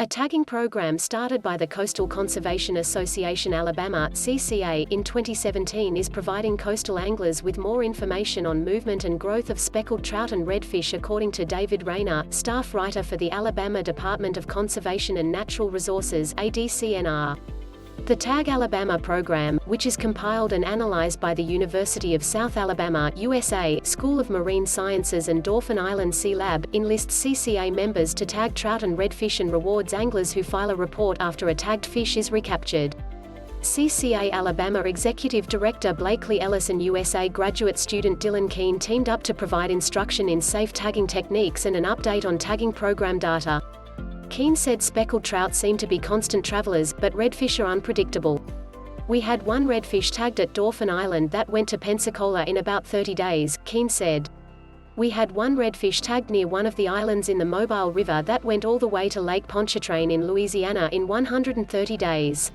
A tagging program started by the Coastal Conservation Association Alabama (CCA) in 2017 is providing coastal anglers with more information on movement and growth of speckled trout and redfish, according to David Rayner, staff writer for the Alabama Department of Conservation and Natural Resources (ADCNR). The Tag Alabama program, which is compiled and analyzed by the University of South Alabama, USA, School of Marine Sciences and Dauphin Island Sea Lab, enlists CCA members to tag trout and redfish and rewards anglers who file a report after a tagged fish is recaptured. CCA Alabama Executive Director Blakeley Ellis and USA graduate student Dylan Kiene teamed up to provide instruction in safe tagging techniques and an update on tagging program data. Kiene said speckled trout seem to be constant travelers, but redfish are unpredictable. "We had one redfish tagged at Dauphin Island that went to Pensacola in about 30 days, Kiene said. "We had one redfish tagged near one of the islands in the Mobile River that went all the way to Lake Pontchartrain in Louisiana in 130 days.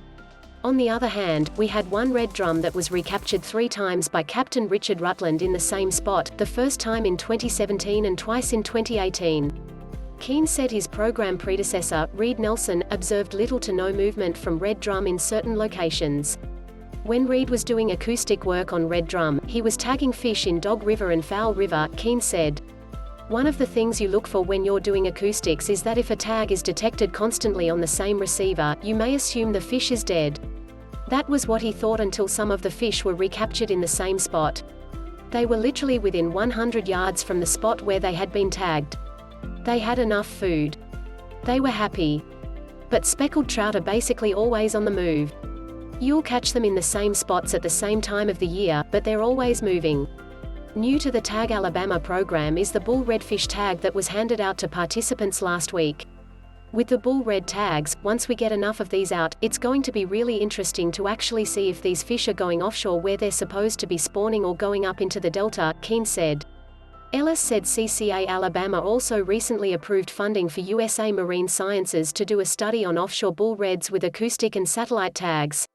On the other hand, we had one red drum that was recaptured 3 times by Captain Rutland in the same spot, the first time in 2017 and twice in 2018. Kiene said his program predecessor, Reid Nelson, observed little to no movement from red drum in certain locations. When Reid was doing acoustic work on red drum, he was tagging fish in Dog River and Fowl River, Kiene said. "One of the things you look for when you're doing acoustics is that if a tag is detected constantly on the same receiver, you may assume the fish is dead. That was what he thought until some of the fish were recaptured in the same spot. They were literally within 100 yards from the spot where they had been tagged. They had enough food. They were happy. But speckled trout are basically always on the move. You'll catch them in the same spots at the same time of the year, but they're always moving." New to the Tag Alabama program is the bull redfish tag that was handed out to participants last week. With the bull red tags, once we get enough of these out, it's going to be really interesting to actually see if these fish are going offshore where they're supposed to be spawning or going up into the delta, Kiene said. Ellis said CCA Alabama also recently approved funding for USA Marine Sciences to do a study on offshore bull reds with acoustic and satellite tags.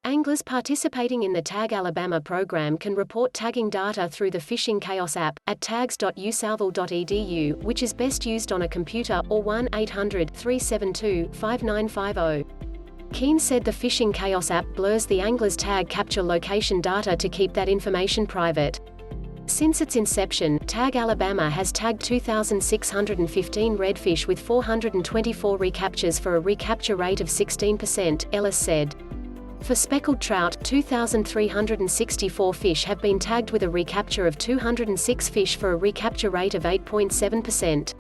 Anglers participating in the Tag Alabama program can report tagging data through the Fishing Chaos app, at tags.usouthal.edu, which is best used on a computer, or 1-800-372-5950. Kiene said the Fishing Chaos app blurs the angler's tag capture location data to keep that information private. Since its inception, Tag Alabama has tagged 2,615 redfish with 424 recaptures for a recapture rate of 16%, Ellis said. For speckled trout, 2,364 fish have been tagged with a recapture of 206 fish for a recapture rate of 8.7%.